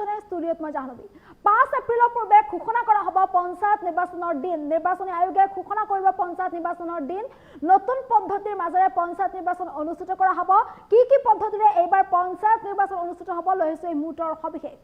সৌজন্যে ষ্টুডিঅ'ত মই জাহ্নৱী 5 এপ্ৰিলৰ পূৰ্বে ঘোষণা কৰা হ'ব পঞ্চায়ত নিৰ্বাচনৰ দিন নিৰ্বাচনী আয়োগে ঘোষণা কৰিব পঞ্চায়ত নিৰ্বাচনৰ দিন নতুন পদ্ধতিৰ মাজেৰে পঞ্চায়ত নিৰ্বাচন অনুষ্ঠিত কৰা হ'ব কি পদ্ধতিৰে এইবাৰ পঞ্চায়ত নিৰ্বাচন অনুষ্ঠিত হ'ব লৈছে এই মুহূৰ্তৰ সবিশেষ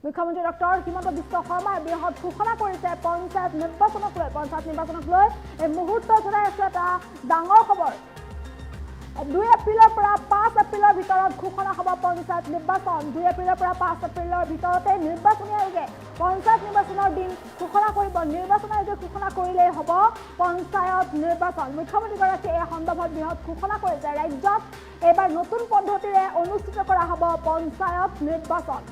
মুখ্যমন্ত্ৰী ডক্টৰ হিমন্ত বিশ্ব শৰ্মাই বৃহৎ ঘোষণা কৰিছে পঞ্চায়ত নিৰ্বাচনক লৈ এই মুহূৰ্তত জনাই আছে এটা ডাঙৰ খবৰ 2 এপ্ৰিলৰ পৰা 5 এপ্ৰিলৰ ভিতৰত ঘোষণা হ'ব পঞ্চায়ত নিৰ্বাচন 2 এপ্ৰিলৰ পৰা 5 এপ্ৰিলৰ ভিতৰতে নিৰ্বাচনী আয়োগে পঞ্চায়ত নিৰ্বাচনৰ দিন ঘোষণা কৰিব নিৰ্বাচন আয়োগে ঘোষণা কৰিলেই হ'ব পঞ্চায়ত নিৰ্বাচন মুখ্যমন্ত্ৰীগৰাকীয়ে এই সন্দৰ্ভত বৃহৎ ঘোষণা কৰিছে ৰাজ্যত এইবাৰ নতুন পদ্ধতিৰে অনুষ্ঠিত কৰা হ'ব পঞ্চায়ত নিৰ্বাচন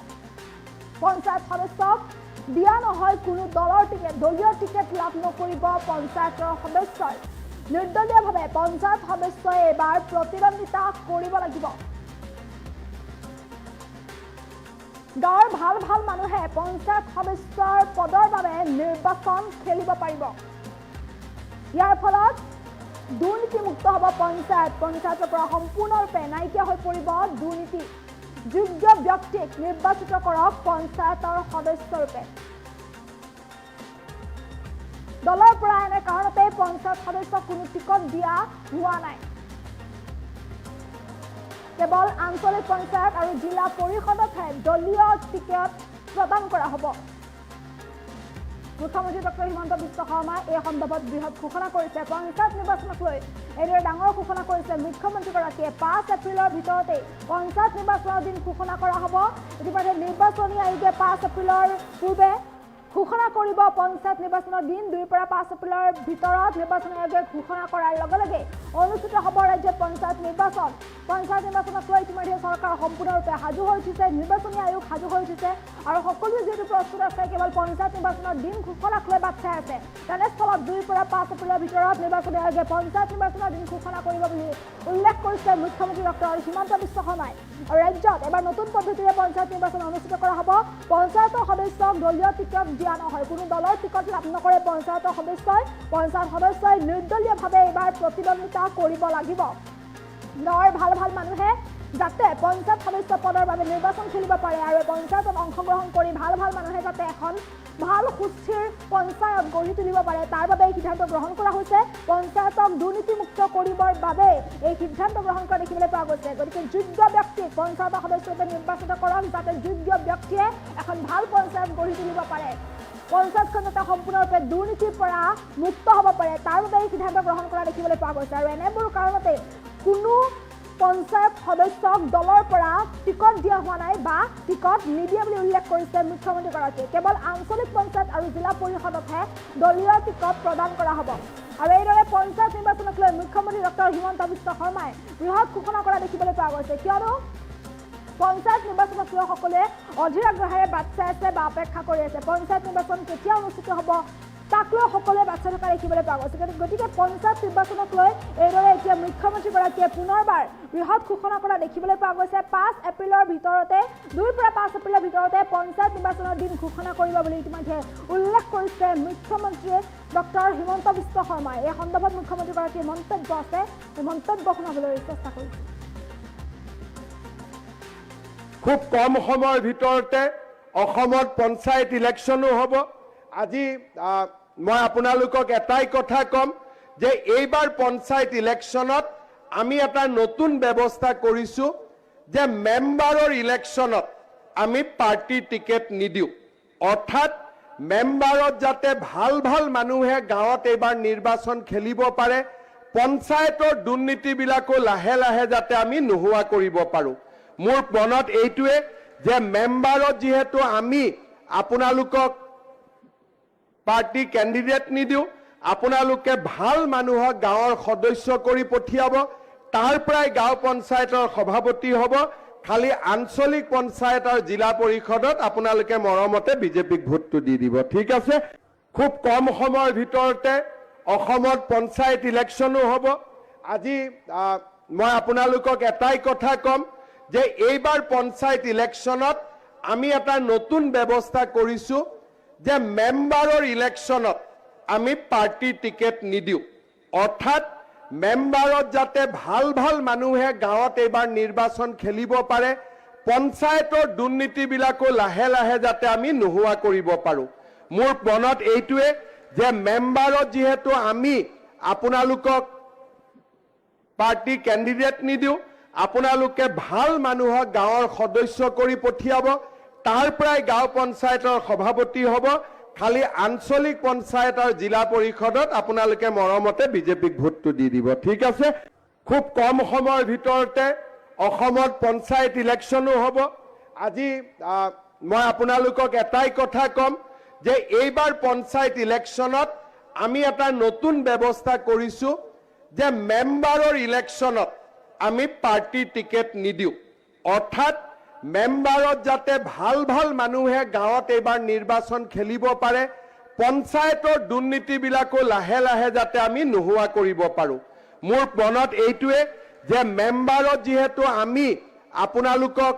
পঞ্চায়ত সদস্যক দিয়া নহয় কোনো দলৰ টিকেট দলীয় টিকেট লাভ নকৰিব পঞ্চায়তৰ সদস্যই নিৰ্দলীয়ভাৱে পঞ্চায়ত সদস্যই এবাৰ প্ৰতিদ্বন্দ্বিতা কৰিব লাগিব গাঁৱৰ ভাল মানুহে পঞ্চায়ত সদস্যৰ পদৰ বাবে নিৰ্বাচন খেলিব পাৰিব ইয়াৰ ফলত দুৰ্নীতিমুক্ত হ'ব পঞ্চায়তৰ পৰা সম্পূৰ্ণৰূপে নাইকিয়া হৈ পৰিব দুৰ্নীতি যোগ্য ব্যক্তিক নিৰ্বাচিত কৰক পঞ্চায়তৰ সদস্যৰূপে দলৰ পৰা এনে কাৰণতে পঞ্চায়ত সদস্যক কোনো টিকট দিয়া হোৱা নাই কেৱল আঞ্চলিক পঞ্চায়ত আৰু জিলা পৰিষদতহে দলীয় টিকট প্ৰদান কৰা হ'ব মুখ্যমন্ত্ৰী ডক্টৰ হিমন্ত বিশ্ব শৰ্মাই এই সন্দৰ্ভত বৃহৎ ঘোষণা কৰিছে পঞ্চায়ত নিৰ্বাচনক লৈ এইদৰে ডাঙৰ ঘোষণা কৰিছে মুখ্যমন্ত্ৰীগৰাকীয়ে 5 এপ্ৰিলৰ ভিতৰতে পঞ্চায়ত নিৰ্বাচনৰ দিন ঘোষণা কৰা হ'ব ইতিমধ্যে নিৰ্বাচনী আয়োগে 5 এপ্ৰিলৰ পূৰ্বে ঘোষণা কৰিব পঞ্চায়ত নিৰ্বাচনৰ দিন 2 পৰা 5 এপ্ৰিলৰ ভিতৰত নিৰ্বাচনী আয়োগে ঘোষণা কৰাৰ লগে লগে অনুষ্ঠিত হ'ব ৰাজ্যত পঞ্চায়ত নিৰ্বাচনক লৈ ইতিমধ্যে চৰকাৰ সম্পূৰ্ণৰূপে সাজু হৈ উঠিছে নিৰ্বাচনী আয়োগ সাজু হৈ উঠিছে আৰু সকলোৱে যিহেতু প্ৰস্তুত আছে কেৱল পঞ্চায়ত নিৰ্বাচনৰ দিন ঘোষণাক লৈ বাট চাই আছে তেনেস্থলত 2 পৰা 5 এপ্ৰিলৰ ভিতৰত নিৰ্বাচনী আয়োগে পঞ্চায়ত নিৰ্বাচনৰ দিন ঘোষণা কৰিব বুলি উল্লেখ কৰিছে মুখ্যমন্ত্ৰী ডক্টৰ হিমন্ত বিশ্ব শৰ্মাই আৰু ৰাজ্যত এবাৰ নতুন পদ্ধতিৰে পঞ্চায়ত নিৰ্বাচন অনুষ্ঠিত কৰা হ'ব পঞ্চায়তৰ সদস্যক দলীয় টিকট দিয়া নহয় কোনো দলৰ টিকট লাভ নকৰে পঞ্চায়ত সদস্যই নিৰ্দলীয়ভাৱে এইবাৰ প্ৰতিদ্বন্দ্বিতা কৰিব লাগিব গাঁৱৰ ভাল মানুহে যাতে পঞ্চায়ত সদস্য পদৰ বাবে নিৰ্বাচন খেলিব পাৰে আৰু পঞ্চায়তত অংশগ্ৰহণ কৰি ভাল মানুহে যাতে এখন ভাল সুস্থিৰ পঞ্চায়ত গঢ়ি তুলিব পাৰে তাৰ বাবে এই সিদ্ধান্ত গ্ৰহণ কৰা হৈছে পঞ্চায়তক দুৰ্নীতিমুক্ত কৰিবৰ বাবে এই সিদ্ধান্ত গ্ৰহণ কৰা দেখিবলৈ পোৱা গৈছে গতিকে যোগ্য ব্যক্তিক পঞ্চায়তৰ সদস্যৰূপে নিৰ্বাচিত কৰক যাতে যোগ্য ব্যক্তিয়ে এখন ভাল পঞ্চায়ত গঢ়ি তুলিব পাৰে পঞ্চায়তখন যাতে সম্পূৰ্ণৰূপে দুৰ্নীতিৰ পৰা মুক্ত হ'ব পাৰে তাৰ বাবে এই সিদ্ধান্ত গ্ৰহণ কৰা দেখিবলৈ পোৱা গৈছে আৰু এনেবোৰ কাৰণতে কোনো পঞ্চায়ত সদস্যক দলৰ পৰা টিকট দিয়া হোৱা নাই বা টিকট নিদিয়ে বুলি উল্লেখ কৰিছে মুখ্যমন্ত্ৰীগৰাকীয়ে কেৱল আঞ্চলিক পঞ্চায়ত আৰু জিলা পৰিষদতহে দলীয় টিকট প্ৰদান কৰা হ'ব আৰু এইদৰে পঞ্চায়ত নিৰ্বাচনক লৈ মুখ্যমন্ত্ৰী ডক্টৰ হিমন্ত বিশ্ব শৰ্মাই বৃহৎ ঘোষণা কৰা দেখিবলৈ পোৱা গৈছে কিয়নো পঞ্চায়ত নিৰ্বাচনক লৈ সকলোৱে অধীৰ আগ্ৰহেৰে বাট চাই আছে বা অপেক্ষা কৰি আছে পঞ্চায়ত নিৰ্বাচন কেতিয়া অনুষ্ঠিত হ'ব তাক লৈ সকলোৱে বাট চাই থকা দেখিবলৈ পোৱা গৈছে গতিকে পঞ্চায়ত নিৰ্বাচনক লৈ এইদৰে এতিয়া মুখ্যমন্ত্ৰীগৰাকীয়ে পুনৰবাৰ বৃহৎ ঘোষণা কৰা দেখিবলৈ পোৱা গৈছে 5 এপ্ৰিলৰ ভিতৰতে 2 পৰা 5 এপ্ৰিলৰ ভিতৰতে পঞ্চায়ত নিৰ্বাচনৰ দিন ঘোষণা কৰিব বুলি ইতিমধ্যে উল্লেখ কৰিছে মুখ্যমন্ত্ৰী ডক্টৰ হিমন্ত বিশ্ব শৰ্মাই এই সন্দৰ্ভত মুখ্যমন্ত্ৰীগৰাকীৰ মন্তব্য আছে এই মন্তব্য শুনাবলৈ চেষ্টা কৰিছে খুব কম সময়ৰ ভিতৰতে অসমত পঞ্চায়ত ইলেকশ্যনো হ'ব আজি মই আপোনালোকক এটাই কথা কম যে এইবাৰ পঞ্চায়ত ইলেকশ্যনত আমি এটা নতুন ব্যৱস্থা কৰিছো যে মেম্বাৰৰ ইলেকশ্যনত আমি পাৰ্টি টিকেট নিদিওঁ অৰ্থাৎ মেম্বাৰত যাতে ভাল মানুহে গাঁৱত এইবাৰ নিৰ্বাচন খেলিব পাৰে পঞ্চায়তৰ দুৰ্নীতিবিলাকো লাহে যাতে আমি নোহোৱা কৰিব পাৰোঁ মোৰ মনত এইটোৱে যে মেম্বাৰত যেহেতু আমি আপোনালোকক পাৰ্টি কেণ্ডিডেট নিদিওঁ আপোনালোকে ভাল মানুহক গাঁৱৰ সদস্য কৰি পঠিয়াব তাৰ পৰাই গাঁও পঞ্চায়তৰ সভাপতি হ'ব খালি আঞ্চলিক পঞ্চায়ত আৰু জিলা পৰিষদত আপোনালোকে মৰমতে বিজেপিক ভোটটো দি দিব ঠিক আছে খুব কম সময়ৰ ভিতৰতে অসমত পঞ্চায়ত ইলেকশ্যনো হ'ব আজি মই আপোনালোকক এটাই কথা কম যে এইবাৰ পঞ্চায়ত ইলেকশ্যনত আমি এটা নতুন ব্যৱস্থা কৰিছো যে মেম্বাৰৰ ইলেকশ্যনত আমি পাৰ্টি টিকেট নিদিওঁ অৰ্থাৎ মেম্বাৰত যাতে ভাল মানুহে গাঁৱত এইবাৰ নিৰ্বাচন খেলিব পাৰে পঞ্চায়তৰ দুৰ্নীতিবিলাকো লাহে লাহে যাতে আমি নোহোৱা কৰিব পাৰোঁ। মোৰ মনত এইটোৱে যে মেম্বাৰত যিহেতু আমি আপোনালোকক পাৰ্টি কেণ্ডিডেট নিদিওঁ, আপোনালোকে ভাল মানুহক গাঁৱৰ সদস্য কৰি পঠিয়াব, তাৰ পৰাই গাঁও পঞ্চায়তৰ সভাপতি হ'ব। খালি আঞ্চলিক পঞ্চায়ত আৰু জিলা পৰিষদত আপোনালোকে মৰমতে বিজেপিক ভোটটো দি দিব, ঠিক আছে? খুব কম সময়ৰ ভিতৰতে অসমত পঞ্চায়ত ইলেকশ্যনো হ'ব। আজি মই আপোনালোকক এটাই কথা ক'ম যে এইবাৰ পঞ্চায়ত ইলেকশ্যনত আমি এটা নতুন ব্যৱস্থা কৰিছোঁ যে মেম্বাৰৰ ইলেকশ্যনত আমি পাৰ্টিৰ টিকেট নিদিওঁ। অৰ্থাৎ মেম্বাৰত যাতে ভাল ভাল মানুহে গাঁৱত এইবাৰ নিৰ্বাচন খেলিব পাৰে, পঞ্চায়তৰ দুৰ্নীতিবিলাকো লাহে লাহে যাতে আমি নোহোৱা কৰিব পাৰোঁ। মোৰ মনত এইটোৱে যে মেম্বাৰত যিহেতু আমি আপোনালোকক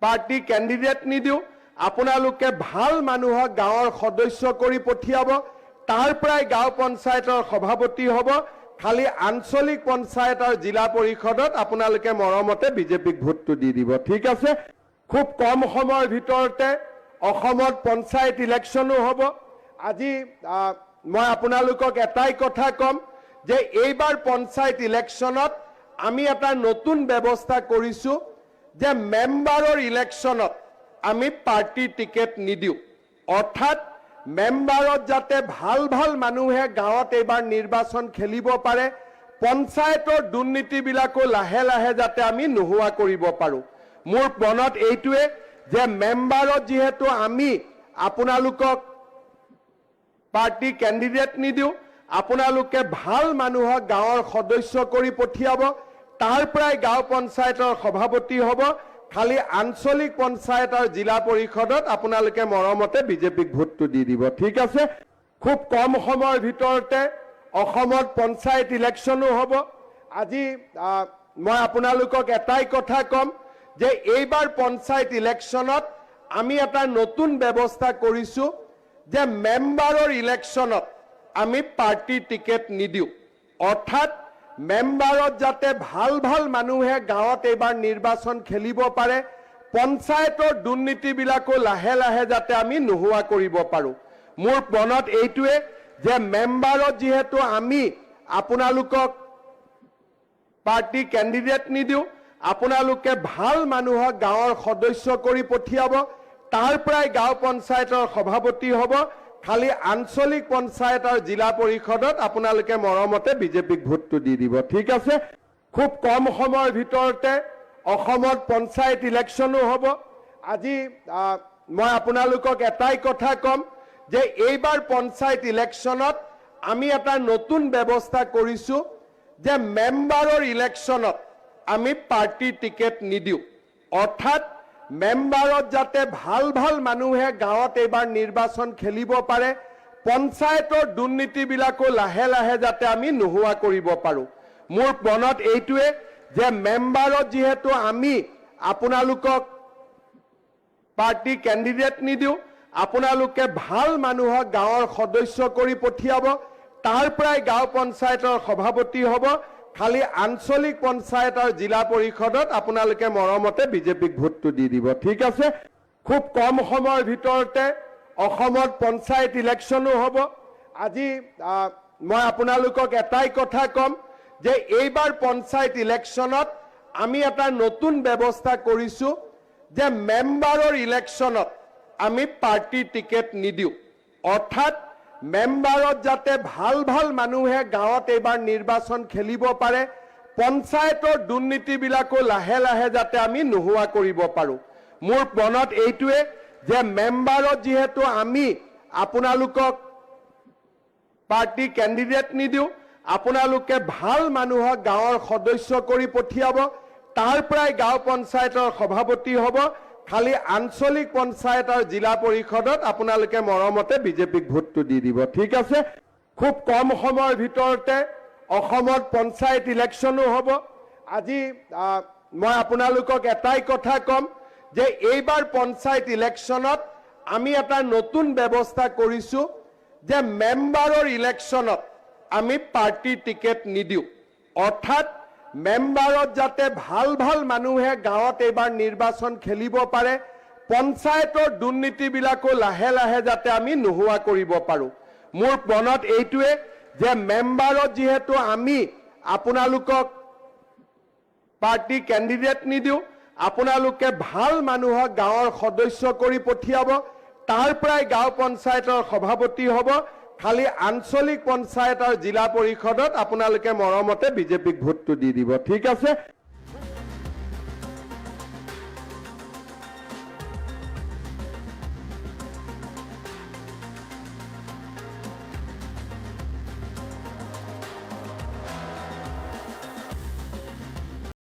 পাৰ্টি কেণ্ডিডেট নিদিওঁ, আপোনালোকে ভাল মানুহক গাঁৱৰ সদস্য কৰি পঠিয়াব, তাৰ পৰাই গাঁও পঞ্চায়তৰ সভাপতি হ'ব। খালি আঞ্চলিক পঞ্চায়ত আৰু জিলা পৰিষদত আপোনালোকে মৰমতে বিজেপিক ভোটটো দি দিব, ঠিক আছে? খুব কম সময়ৰ ভিতৰতে অসমত পঞ্চায়ত ইলেকশ্যনো হ'ব। আজি মই আপোনালোকক এটাই কথা ক'ম যে এইবাৰ পঞ্চায়ত ইলেকশ্যনত আমি এটা নতুন ব্যৱস্থা কৰিছোঁ যে মেম্বাৰৰ ইলেকশ্যনত আমি পাৰ্টিৰ টিকেট নিদিওঁ। অৰ্থাৎ মেম্বাৰত যাতে ভাল ভাল মানুহে গাঁৱত এইবাৰ নিৰ্বাচন খেলিব পাৰে, পঞ্চায়তৰ দুৰ্নীতিবিলাকো লাহে লাহে যাতে আমি নোহোৱা কৰিব পাৰোঁ। মোৰ মনত এইটোৱে যে মেম্বাৰত যিহেতু আমি আপোনালোকক পাৰ্টি কেণ্ডিডেট নিদিওঁ, আপোনালোকে ভাল মানুহক গাঁৱৰ সদস্য কৰি পঠিয়াব, তাৰ পৰাই গাঁও পঞ্চায়তৰ সভাপতি হ'ব। খালি আঞ্চলিক পঞ্চায়ত আৰু জিলা পৰিষদত আপোনালোকে মৰমতে বিজেপিক ভোটটো দি দিব, ঠিক আছে? খুব কম সময়ৰ ভিতৰতে অসমত পঞ্চায়ত ইলেকশ্যনো হ'ব। আজি মই আপোনালোকক এটাই কথা ক'ম যে এইবাৰ পঞ্চায়ত ইলেকশ্যনত আমি এটা নতুন ব্যৱস্থা কৰিছোঁ যে মেম্বাৰৰ ইলেকশ্যনত আমি পাৰ্টিৰ টিকেট নিদিওঁ। অৰ্থাৎ মেম্বাৰত যাতে ভাল ভাল মানুহে গাঁৱত এইবাৰ নিৰ্বাচন খেলিব পাৰে, পঞ্চায়তৰ দুৰ্নীতিবিলাকো লাহে লাহে যাতে আমি নোহোৱা কৰিব পাৰোঁ। মোৰ মনত এইটোৱে যে মেম্বাৰত যিহেতু আমি আপোনালোকক পাৰ্টি কেণ্ডিডেট নিদিওঁ, আপোনালোকে ভাল মানুহক গাঁৱৰ সদস্য কৰি পঠিয়াব, তাৰ পৰাই গাঁও পঞ্চায়তৰ সভাপতি হ'ব। খালি আঞ্চলিক পঞ্চায়ত আৰু জিলা পৰিষদত আপোনালোকে মৰমতে বিজেপিক ভোটটো দি দিব, ঠিক আছে? খুব কম সময়ৰ ভিতৰতে অসমত পঞ্চায়ত ইলেকশ্যনো হ'ব। আজি মই আপোনালোকক এটাই কথা ক'ম যে এইবাৰ পঞ্চায়ত ইলেকশ্যনত আমি এটা নতুন ব্যৱস্থা কৰিছোঁ যে মেম্বাৰৰ ইলেকশ্যনত আমি পাৰ্টিৰ টিকেট নিদিওঁ। অৰ্থাৎ মেম্বাৰত যাতে ভাল ভাল মানুহে গাঁৱত এইবাৰ নিৰ্বাচন খেলিব পাৰে, পঞ্চায়তৰ দুৰ্নীতিবিলাকো লাহে লাহে যাতে আমি নোহোৱা কৰিব পাৰোঁ। মোৰ মনত এইটোৱে যে মেম্বাৰত যিহেতু আমি আপোনালোকক পাৰ্টি কেণ্ডিডেট নিদিওঁ, আপোনালোকে ভাল মানুহক গাঁৱৰ সদস্য কৰি পঠিয়াব, তাৰ পৰাই গাঁও পঞ্চায়তৰ সভাপতি হ'ব। খালি আঞ্চলিক পঞ্চায়ত আৰু জিলা পৰিষদত আপোনালোকে মৰমতে বিজেপিক ভোটটো দি দিব, ঠিক আছে? খুব কম সময়ৰ ভিতৰতে অসমত পঞ্চায়ত ইলেকশ্যনো হ'ব। আজি মই আপোনালোকক এটাই কথা ক'ম যে এইবাৰ পঞ্চায়ত ইলেকশ্যনত আমি এটা নতুন ব্যৱস্থা কৰিছোঁ যে মেম্বাৰৰ ইলেকশ্যনত আমি পাৰ্টিৰ টিকেট নিদিওঁ। অৰ্থাৎ মেম্বাৰত যাতে ভাল ভাল মানুহে গাঁৱত এইবাৰ নিৰ্বাচন খেলিব পাৰে, পঞ্চায়তৰ দুৰ্নীতিবিলাকো লাহে লাহে যাতে আমি নোহোৱা কৰিব পাৰোঁ। মোৰ মনত এইটোৱে যে মেম্বাৰত যিহেতু আমি আপোনালোকক পাৰ্টি কেণ্ডিডেট নিদিওঁ, আপোনালোকে ভাল মানুহক গাঁৱৰ সদস্য কৰি পঠিয়াব, তাৰ পৰাই গাঁও পঞ্চায়তৰ সভাপতি হ'ব। খালি আঞ্চলিক পঞ্চায়ত আৰু জিলা পৰিষদত আপোনালোকে মৰমতে বিজেপিক ভোটটো দি দিব, ঠিক আছে? খুব কম সময়ৰ ভিতৰতে অসমত পঞ্চায়ত ইলেকশ্যনো হ'ব। আজি মই আপোনালোকক এটাই কথা ক'ম যে এইবাৰ পঞ্চায়ত ইলেকশ্যনত আমি এটা নতুন ব্যৱস্থা কৰিছোঁ যে মেম্বাৰৰ ইলেকশ্যনত আমি পাৰ্টিৰ টিকেট নিদিওঁ। অৰ্থাৎ মেম্বাৰত যাতে ভাল ভাল মানুহে গাঁৱত এইবাৰ নিৰ্বাচন খেলিব পাৰে, পঞ্চায়তৰ দুৰ্নীতিবিলাকো লাহে লাহে যাতে আমি নোহোৱা কৰিব পাৰোঁ। মোৰ মনত এইটোৱে যে মেম্বাৰত যিহেতু আমি আপোনালোকক পাৰ্টি কেণ্ডিডেট নিদিওঁ, আপোনালোকে ভাল মানুহক গাঁৱৰ সদস্য কৰি পঠিয়াব, তাৰ পৰাই গাঁও পঞ্চায়তৰ সভাপতি হ'ব। খালি আঞ্চলিক পঞ্চায়ত আৰু জিলা পৰিষদত আপোনালোকে মৰমতে বিজেপিক ভোটটো দি দিব। ঠিক আছে।